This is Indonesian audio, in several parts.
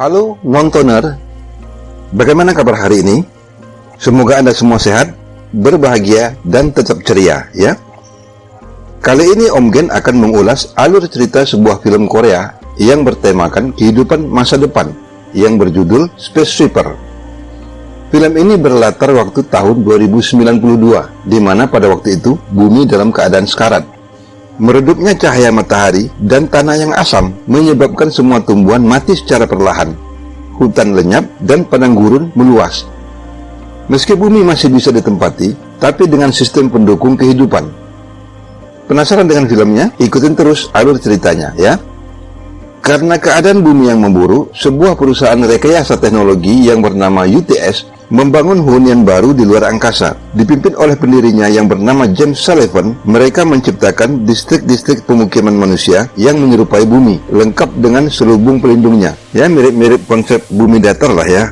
Halo nontoner, bagaimana kabar hari ini? Semoga Anda semua sehat, berbahagia, dan tetap ceria ya. Kali ini Om Gen akan mengulas alur cerita sebuah film Korea yang bertemakan kehidupan masa depan yang berjudul Space Sweeper. Film ini berlatar waktu tahun 2092, di mana pada waktu itu bumi dalam keadaan sekarat. Meredupnya cahaya matahari dan tanah yang asam menyebabkan semua tumbuhan mati secara perlahan. Hutan lenyap dan padang gurun meluas. Meski bumi masih bisa ditempati, tapi dengan sistem pendukung kehidupan. Penasaran dengan filmnya? Ikutin terus alur ceritanya ya. Karena keadaan bumi yang memburuk, sebuah perusahaan rekayasa teknologi yang bernama UTS membangun hunian baru di luar angkasa. Dipimpin oleh pendirinya yang bernama James Sullivan, mereka menciptakan distrik-distrik pemukiman manusia yang menyerupai bumi, lengkap dengan selubung pelindungnya. Ya, mirip-mirip konsep bumi datar lah ya.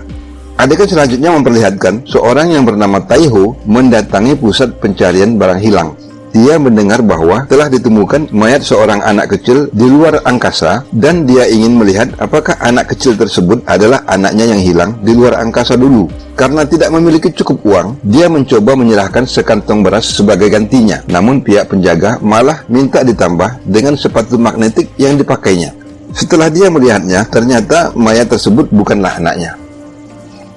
Adegan selanjutnya memperlihatkan seorang yang bernama Tae-ho mendatangi pusat pencarian barang hilang. Dia mendengar bahwa telah ditemukan mayat seorang anak kecil di luar angkasa dan dia ingin melihat apakah anak kecil tersebut adalah anaknya yang hilang di luar angkasa dulu. Karena tidak memiliki cukup uang, dia mencoba menyerahkan sekantong beras sebagai gantinya. Namun pihak penjaga malah minta ditambah dengan sepatu magnetik yang dipakainya. Setelah dia melihatnya, ternyata mayat tersebut bukanlah anaknya.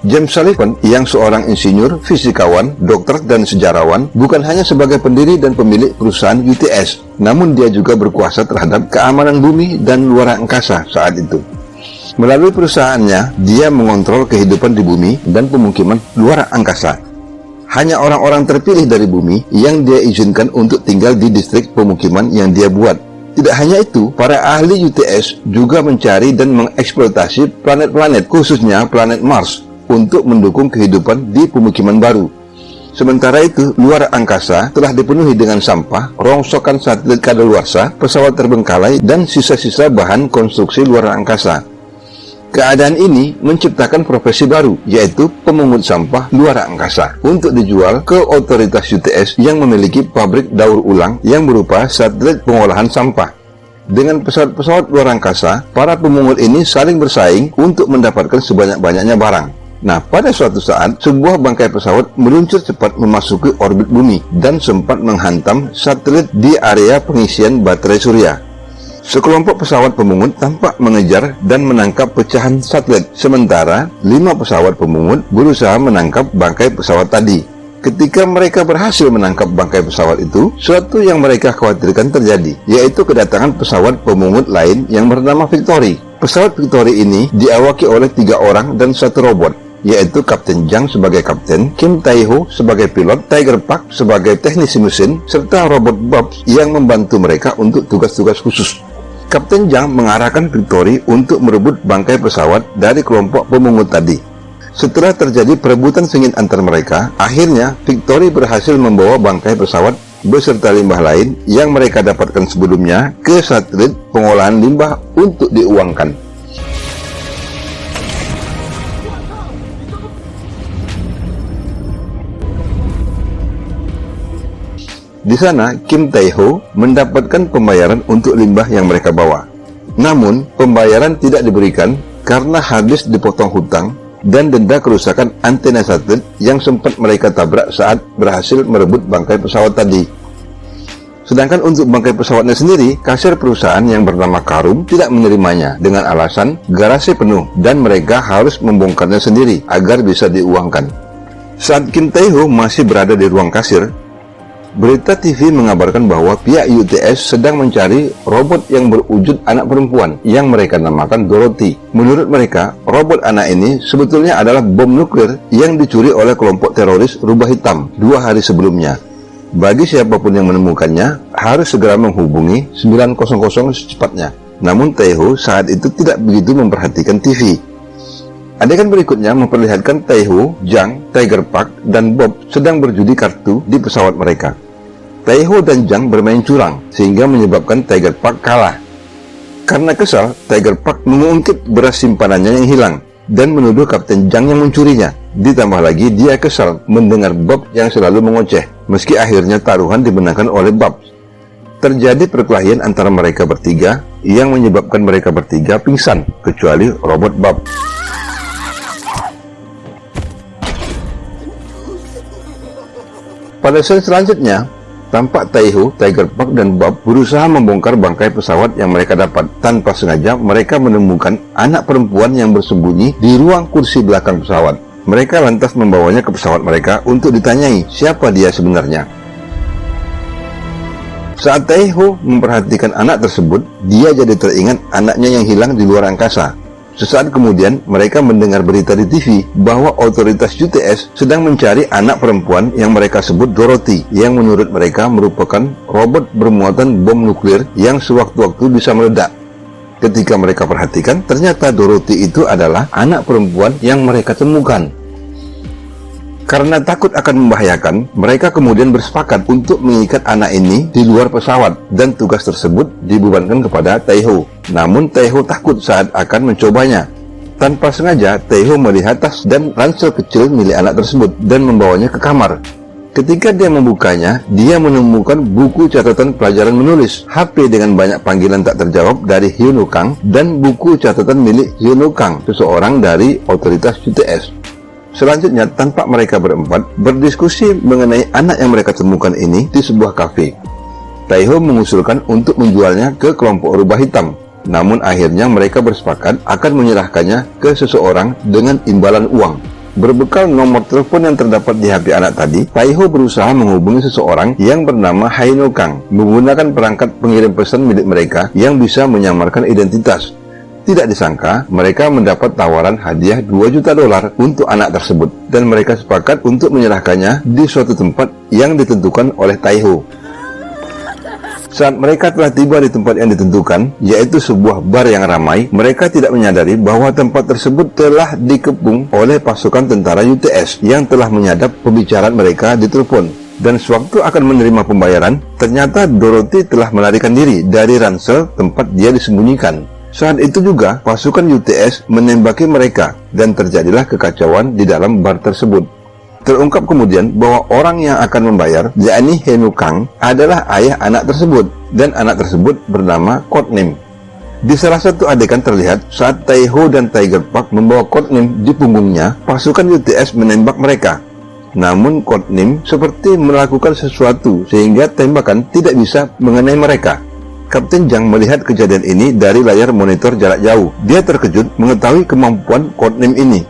James Sullivan yang seorang insinyur, fisikawan, dokter, dan sejarawan bukan hanya sebagai pendiri dan pemilik perusahaan UTS, namun dia juga berkuasa terhadap keamanan bumi dan luar angkasa saat itu. Melalui perusahaannya, dia mengontrol kehidupan di bumi dan pemukiman luar angkasa. Hanya orang-orang terpilih dari bumi yang dia izinkan untuk tinggal di distrik pemukiman yang dia buat. Tidak hanya itu, para ahli UTS juga mencari dan mengeksploitasi planet-planet, khususnya planet Mars, untuk mendukung kehidupan di pemukiman baru. Sementara itu, luar angkasa telah dipenuhi dengan sampah, rongsokan satelit kadaluarsa, pesawat terbengkalai, dan sisa-sisa bahan konstruksi luar angkasa. Keadaan ini menciptakan profesi baru, yaitu pemungut sampah luar angkasa, untuk dijual ke otoritas UTS yang memiliki pabrik daur ulang yang berupa satelit pengolahan sampah. Dengan pesawat-pesawat luar angkasa, para pemungut ini saling bersaing untuk mendapatkan sebanyak-banyaknya barang. Nah, pada suatu saat, sebuah bangkai pesawat meluncur cepat memasuki orbit bumi dan sempat menghantam satelit di area pengisian baterai surya. Sekelompok pesawat pemungut tampak mengejar dan menangkap pecahan satelit, sementara 5 pesawat pemungut berusaha menangkap bangkai pesawat tadi. Ketika mereka berhasil menangkap bangkai pesawat itu, suatu yang mereka khawatirkan terjadi, yaitu kedatangan pesawat pemungut lain yang bernama Victory. Pesawat Victory ini diawaki oleh 3 orang dan 1 robot, yaitu Kapten Jang sebagai kapten, Kim Tae-ho sebagai pilot, Tiger Park sebagai teknisi mesin, serta robot Bobs yang membantu mereka untuk tugas-tugas khusus. Kapten Jang mengarahkan Victory untuk merebut bangkai pesawat dari kelompok pemungut tadi. Setelah terjadi perebutan sengit antar mereka, akhirnya Victory berhasil membawa bangkai pesawat beserta limbah lain yang mereka dapatkan sebelumnya ke satelit pengolahan limbah untuk diuangkan. Di sana, Kim Tae-ho mendapatkan pembayaran untuk limbah yang mereka bawa. Namun, pembayaran tidak diberikan karena habis dipotong hutang dan denda kerusakan antena satelit yang sempat mereka tabrak saat berhasil merebut bangkai pesawat tadi. Sedangkan untuk bangkai pesawatnya sendiri, kasir perusahaan yang bernama Karum tidak menerimanya dengan alasan garasi penuh dan mereka harus membongkarnya sendiri agar bisa diuangkan. Saat Kim Tae-ho masih berada di ruang kasir, berita TV mengabarkan bahwa pihak UTS sedang mencari robot yang berwujud anak perempuan yang mereka namakan Dorothy. Menurut mereka, robot anak ini sebetulnya adalah bom nuklir yang dicuri oleh kelompok teroris Rubah Hitam 2 hari sebelumnya. Bagi siapapun yang menemukannya, harus segera menghubungi 900 secepatnya. Namun Tae-ho saat itu tidak begitu memperhatikan TV. Adegan berikutnya memperlihatkan Tae-ho, Jang, Tiger Park, dan Bob sedang berjudi kartu di pesawat mereka. Tae-ho dan Jang bermain curang, sehingga menyebabkan Tiger Park kalah. Karena kesal, Tiger Park mengungkit beras simpanannya yang hilang, dan menuduh Kapten Jang yang mencurinya. Ditambah lagi, dia kesal mendengar Bob yang selalu mengoceh, meski akhirnya taruhan dimenangkan oleh Bob. Terjadi perkelahian antara mereka bertiga, yang menyebabkan mereka bertiga pingsan, kecuali robot Bob. Pada scene selanjutnya, tampak Taiho, Tiger Park, dan Bob berusaha membongkar bangkai pesawat yang mereka dapat. Tanpa sengaja, mereka menemukan anak perempuan yang bersembunyi di ruang kursi belakang pesawat. Mereka lantas membawanya ke pesawat mereka untuk ditanyai siapa dia sebenarnya. Saat Taiho memperhatikan anak tersebut, dia jadi teringat anaknya yang hilang di luar angkasa. Sesaat kemudian, mereka mendengar berita di TV bahwa otoritas UTS sedang mencari anak perempuan yang mereka sebut Dorothy, yang menurut mereka merupakan robot bermuatan bom nuklir yang sewaktu-waktu bisa meledak. Ketika mereka perhatikan, ternyata Dorothy itu adalah anak perempuan yang mereka temukan. Karena takut akan membahayakan, mereka kemudian bersepakat untuk mengikat anak ini di luar pesawat, dan tugas tersebut dibebankan kepada Taiho. Namun Taiho takut saat akan mencobanya. Tanpa sengaja, Taiho melihat tas dan ransel kecil milik anak tersebut dan membawanya ke kamar. Ketika dia membukanya, dia menemukan buku catatan pelajaran menulis, HP dengan banyak panggilan tak terjawab dari Hyono Kang, dan buku catatan milik Hyono Kang, seseorang dari otoritas UTS. Selanjutnya, tampak mereka berempat berdiskusi mengenai anak yang mereka temukan ini di sebuah kafe. Taiho mengusulkan untuk menjualnya ke kelompok rubah hitam. Namun akhirnya mereka bersepakat akan menyerahkannya ke seseorang dengan imbalan uang. Berbekal nomor telepon yang terdapat di HP anak tadi, Taiho berusaha menghubungi seseorang yang bernama Hyono Kang menggunakan perangkat pengirim pesan milik mereka yang bisa menyamarkan identitas. Tidak disangka, mereka mendapat tawaran hadiah $2 juta untuk anak tersebut, dan mereka sepakat untuk menyerahkannya di suatu tempat yang ditentukan oleh Taiho. Saat mereka telah tiba di tempat yang ditentukan, yaitu sebuah bar yang ramai, mereka tidak menyadari bahwa tempat tersebut telah dikepung oleh pasukan tentara UTS yang telah menyadap pembicaraan mereka di telepon. Dan sewaktu akan menerima pembayaran, ternyata Dorothy telah melarikan diri dari ransel tempat dia disembunyikan. Saat itu juga, pasukan UTS menembaki mereka, dan terjadilah kekacauan di dalam bar tersebut. Terungkap kemudian bahwa orang yang akan membayar, yakni Hyono Kang, adalah ayah anak tersebut, dan anak tersebut bernama Codename. Di salah satu adegan terlihat saat Taiho dan Tiger Park membawa Codename di punggungnya, pasukan UTS menembak mereka. Namun Codename seperti melakukan sesuatu sehingga tembakan tidak bisa mengenai mereka. Kapten Jang melihat kejadian ini dari layar monitor jarak jauh. Dia terkejut mengetahui kemampuan Codename ini.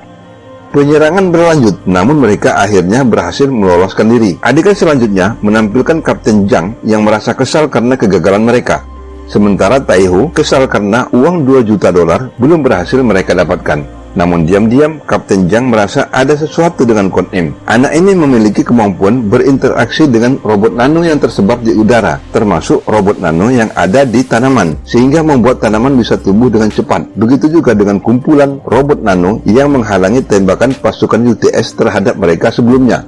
Penyerangan berlanjut, namun mereka akhirnya berhasil meloloskan diri. Adegan selanjutnya menampilkan Kapten Jang yang merasa kesal karena kegagalan mereka. Sementara Taiho kesal karena uang $2 juta belum berhasil mereka dapatkan. Namun diam-diam, Kapten Jang merasa ada sesuatu dengan Codename. Anak ini memiliki kemampuan berinteraksi dengan robot nano yang tersebar di udara, termasuk robot nano yang ada di tanaman, sehingga membuat tanaman bisa tumbuh dengan cepat. Begitu juga dengan kumpulan robot nano yang menghalangi tembakan pasukan UTS terhadap mereka sebelumnya.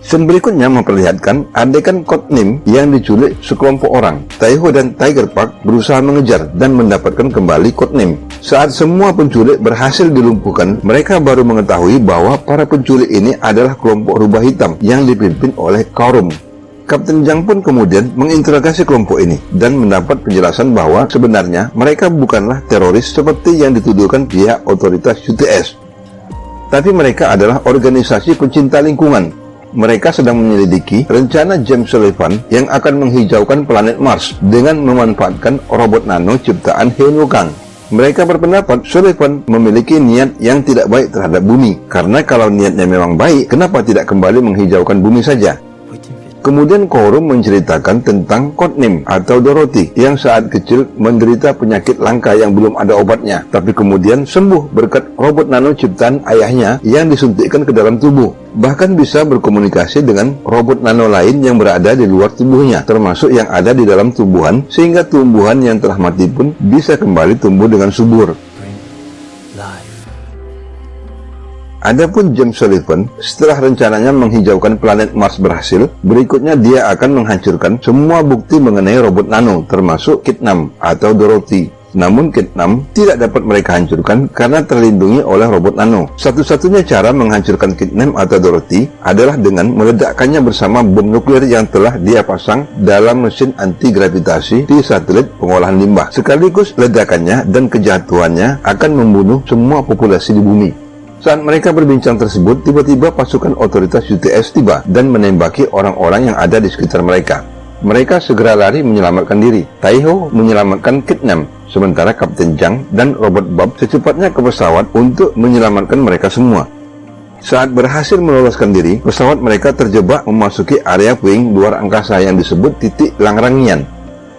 Scene berikutnya memperlihatkan adegan Codename yang diculik sekelompok orang. Taiho dan Tiger Park berusaha mengejar dan mendapatkan kembali Codename. Saat semua penculik berhasil dilumpuhkan, mereka baru mengetahui bahwa para penculik ini adalah kelompok rubah hitam yang dipimpin oleh Kaurum. Kapten Jang pun kemudian menginterogasi kelompok ini dan mendapat penjelasan bahwa sebenarnya mereka bukanlah teroris seperti yang dituduhkan pihak otoritas UTS. Tapi mereka adalah organisasi pencinta lingkungan. Mereka sedang menyelidiki rencana James Sullivan yang akan menghijaukan planet Mars dengan memanfaatkan robot nano ciptaan Hyono Kang. Mereka berpendapat Sullivan memiliki niat yang tidak baik terhadap bumi, karena kalau niatnya memang baik, kenapa tidak kembali menghijaukan bumi saja? Kemudian Kaurum menceritakan tentang Codename atau Dorothy yang saat kecil menderita penyakit langka yang belum ada obatnya, tapi kemudian sembuh berkat robot nano ciptaan ayahnya yang disuntikkan ke dalam tubuh. Bahkan bisa berkomunikasi dengan robot nano lain yang berada di luar tubuhnya, termasuk yang ada di dalam tumbuhan, sehingga tumbuhan yang telah mati pun bisa kembali tumbuh dengan subur. Adapun James Sullivan, setelah rencananya menghijaukan planet Mars berhasil, berikutnya dia akan menghancurkan semua bukti mengenai robot nano, termasuk Kidnam atau Dorothy. Namun Kit-6 tidak dapat mereka hancurkan karena terlindungi oleh robot nano. Satu-satunya cara menghancurkan Kit-6 atau Dorothy adalah dengan meledakkannya bersama bom nuklir yang telah dia pasang dalam mesin anti-gravitasi di satelit pengolahan limbah. Sekaligus ledakannya dan kejatuhannya akan membunuh semua populasi di bumi. Saat mereka berbincang tersebut, tiba-tiba pasukan otoritas UTS tiba dan menembaki orang-orang yang ada di sekitar mereka. Mereka segera lari menyelamatkan diri. Taiho menyelamatkan Kit-6, sementara Kapten Zhang dan robot Bob secepatnya ke pesawat untuk menyelamatkan mereka semua. Saat berhasil meloloskan diri, pesawat mereka terjebak memasuki area puing luar angkasa yang disebut titik Langrangian,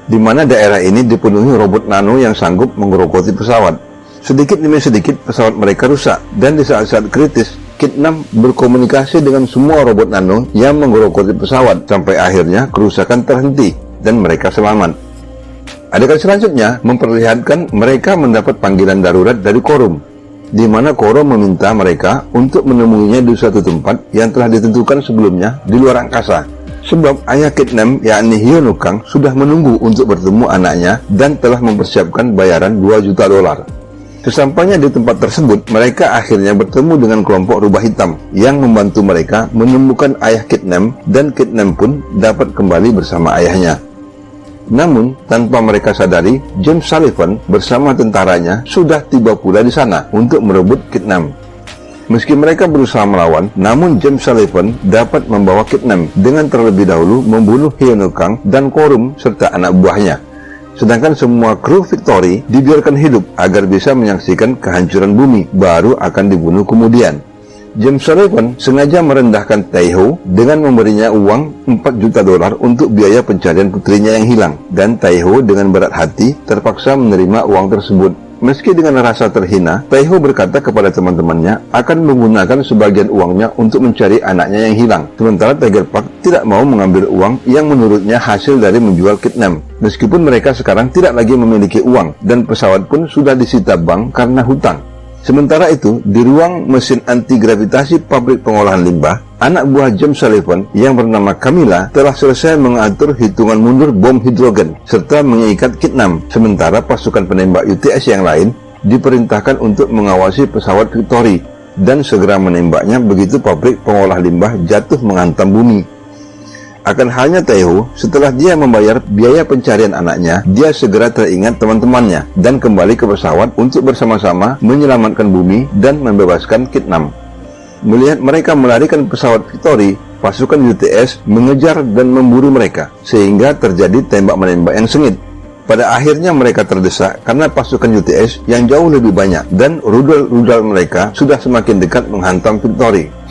di mana daerah ini dipenuhi robot nano yang sanggup menggerogoti pesawat. Sedikit demi sedikit pesawat mereka rusak, dan di saat-saat kritis, Kit-6 berkomunikasi dengan semua robot nano yang menggerogoti pesawat, sampai akhirnya kerusakan terhenti dan mereka selamat. Adegan selanjutnya memperlihatkan mereka mendapat panggilan darurat dari Korum, di mana Korum meminta mereka untuk menemuinya di suatu tempat yang telah ditentukan sebelumnya di luar angkasa. Sebab ayah Kit-6 yakni Hyunukang sudah menunggu untuk bertemu anaknya dan telah mempersiapkan bayaran $2 juta. Sesampainya di tempat tersebut, mereka akhirnya bertemu dengan kelompok rubah hitam yang membantu mereka menemukan ayah Kit-6, dan Kit-6 pun dapat kembali bersama ayahnya. Namun, tanpa mereka sadari, James Sullivan bersama tentaranya sudah tiba pula di sana untuk merebut Kit-6. Meski mereka berusaha melawan, namun James Sullivan dapat membawa Kit-6 dengan terlebih dahulu membunuh Hyunukang dan Korum serta anak buahnya. Sedangkan semua kru Victory dibiarkan hidup agar bisa menyaksikan kehancuran bumi, baru akan dibunuh kemudian. James Sullivan sengaja merendahkan Taiho dengan memberinya uang $4 juta untuk biaya pencarian putrinya yang hilang, dan Taiho dengan berat hati terpaksa menerima uang tersebut. Meski dengan rasa terhina, Taiho berkata kepada teman-temannya akan menggunakan sebagian uangnya untuk mencari anaknya yang hilang. Sementara Tiger Park tidak mau mengambil uang yang menurutnya hasil dari menjual Kit-6. Meskipun mereka sekarang tidak lagi memiliki uang, dan pesawat pun sudah disita bank karena hutang. Sementara itu, di ruang mesin anti-gravitasi pabrik pengolahan limbah, anak buah James Sullivan yang bernama Camilla telah selesai mengatur hitungan mundur bom hidrogen serta mengikat Kit-6, sementara pasukan penembak UTS yang lain diperintahkan untuk mengawasi pesawat Victory dan segera menembaknya begitu pabrik pengolah limbah jatuh menghantam bumi. Akan halnya Taiho, setelah dia membayar biaya pencarian anaknya, dia segera teringat teman-temannya dan kembali ke pesawat untuk bersama-sama menyelamatkan bumi dan membebaskan Kit-6. Melihat mereka melarikan pesawat Victory, pasukan UTS mengejar dan memburu mereka, sehingga terjadi tembak-menembak yang sengit. Pada akhirnya mereka terdesak karena pasukan UTS yang jauh lebih banyak, dan rudal-rudal mereka sudah semakin dekat menghantam Victory.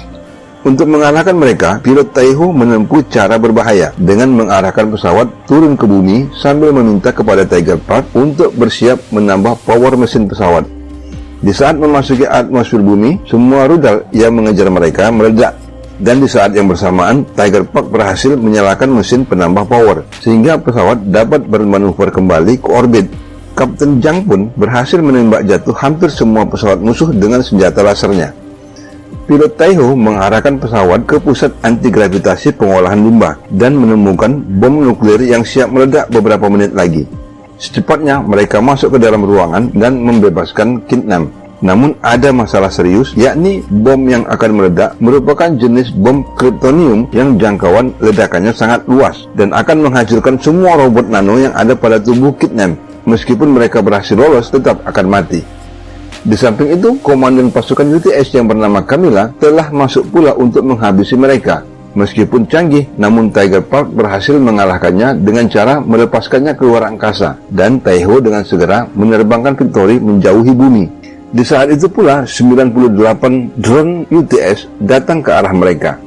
Untuk mengalahkan mereka, pilot Taiho menempuh cara berbahaya dengan mengarahkan pesawat turun ke bumi sambil meminta kepada Tiger Park untuk bersiap menambah power mesin pesawat. Di saat memasuki atmosfer bumi, semua rudal yang mengejar mereka meledak, dan di saat yang bersamaan, Tiger Park berhasil menyalakan mesin penambah power, sehingga pesawat dapat bermanuver kembali ke orbit. Kapten Zhang pun berhasil menembak jatuh hampir semua pesawat musuh dengan senjata lasernya. Pilot Taiho mengarahkan pesawat ke pusat anti-gravitasi pengolahan limbah dan menemukan bom nuklir yang siap meledak beberapa menit lagi. Secepatnya mereka masuk ke dalam ruangan dan membebaskan Kit-6. Namun ada masalah serius, yakni bom yang akan meledak merupakan jenis bom kryptonium yang jangkauan ledakannya sangat luas dan akan menghancurkan semua robot nano yang ada pada tubuh Kit-6. Meskipun mereka berhasil lolos, tetap akan mati. Di samping itu, komandan pasukan UTS yang bernama Camilla telah masuk pula untuk menghabisi mereka. Meskipun canggih, namun Tiger Park berhasil mengalahkannya dengan cara melepaskannya ke luar angkasa, dan Taiho dengan segera menerbangkan Victory menjauhi bumi. Di saat itu pula, 98 drone UTS datang ke arah mereka.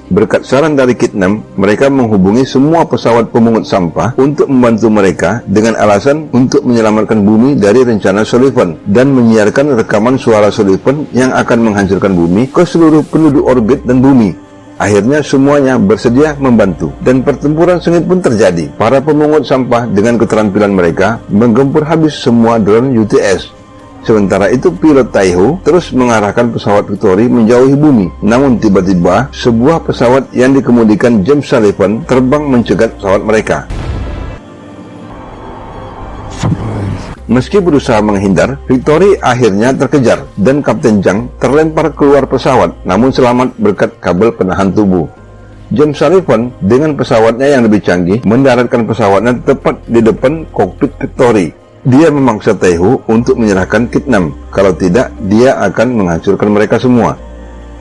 Berkat saran dari Kit-6, mereka menghubungi semua pesawat pemungut sampah untuk membantu mereka dengan alasan untuk menyelamatkan bumi dari rencana Sullivan dan menyiarkan rekaman suara Sullivan yang akan menghancurkan bumi ke seluruh penduduk orbit dan bumi. Akhirnya semuanya bersedia membantu, dan pertempuran sengit pun terjadi. Para pemungut sampah dengan keterampilan mereka menggempur habis semua drone UTS. Sementara itu, pilot Taiho terus mengarahkan pesawat Victory menjauhi bumi. Namun tiba-tiba, sebuah pesawat yang dikemudikan James Sullivan terbang mencegat pesawat mereka. Meski berusaha menghindar, Victory akhirnya terkejar dan Kapten Zhang terlempar keluar pesawat, namun selamat berkat kabel penahan tubuh. James Sullivan dengan pesawatnya yang lebih canggih mendaratkan pesawatnya tepat di depan kokpit Victory. Dia memaksa Taihu untuk menyerahkan Kit 6, kalau tidak dia akan menghancurkan mereka semua.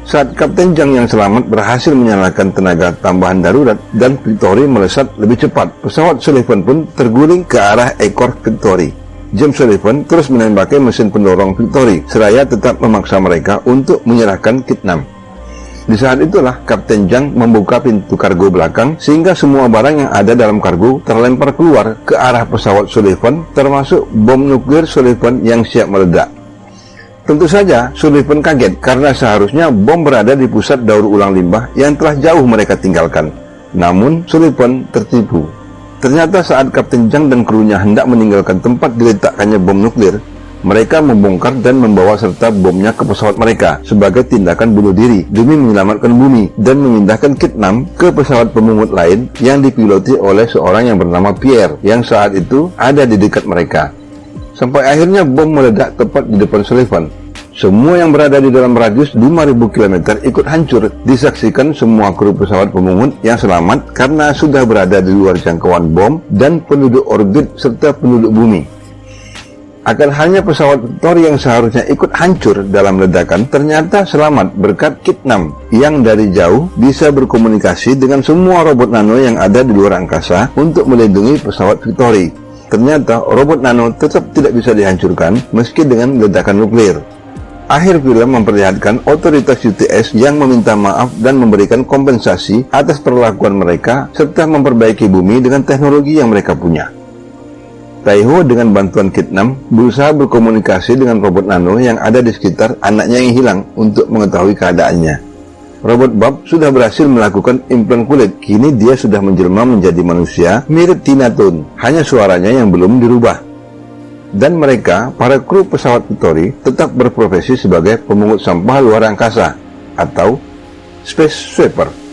Saat Kapten Zhang yang selamat berhasil menyalakan tenaga tambahan darurat dan Victory melesat lebih cepat, pesawat Sullivan pun terguling ke arah ekor Victory. James Sullivan terus menembaki mesin pendorong Victory, seraya tetap memaksa mereka untuk menyerahkan Kit 6. Di saat itulah Kapten Zhang membuka pintu kargo belakang sehingga semua barang yang ada dalam kargo terlempar keluar ke arah pesawat Sullivan, termasuk bom nuklir Sullivan yang siap meledak. Tentu saja Sullivan kaget karena seharusnya bom berada di pusat daur ulang limbah yang telah jauh mereka tinggalkan. Namun Sullivan tertipu. Ternyata saat Kapten Zhang dan krunya hendak meninggalkan tempat diletakkannya bom nuklir, mereka membongkar dan membawa serta bomnya ke pesawat mereka sebagai tindakan bunuh diri demi menyelamatkan bumi dan memindahkan Kit 6 ke pesawat pemungut lain yang dipiloti oleh seorang yang bernama Pierre yang saat itu ada di dekat mereka. Sampai akhirnya bom meledak tepat di depan Sullivan. Semua yang berada di dalam radius 5.000 km ikut hancur. Disaksikan semua kru pesawat pemungut yang selamat karena sudah berada di luar jangkauan bom dan penduduk orbit serta penduduk bumi. Akan hanya pesawat Victory yang seharusnya ikut hancur dalam ledakan ternyata selamat berkat Kit 6 yang dari jauh bisa berkomunikasi dengan semua robot nano yang ada di luar angkasa untuk melindungi pesawat Victory. Ternyata robot nano tetap tidak bisa dihancurkan meski dengan ledakan nuklir. Akhir film memperlihatkan otoritas UTS yang meminta maaf dan memberikan kompensasi atas perlakuan mereka serta memperbaiki bumi dengan teknologi yang mereka punya. Taihu dengan bantuan Kit 6 berusaha berkomunikasi dengan robot nano yang ada di sekitar anaknya yang hilang untuk mengetahui keadaannya. Robot Bob sudah berhasil melakukan implan kulit. Kini dia sudah menjelma menjadi manusia mirip Tina Toon, hanya suaranya yang belum dirubah. Dan mereka, para kru pesawat Victory, tetap berprofesi sebagai pemungut sampah luar angkasa atau space sweeper.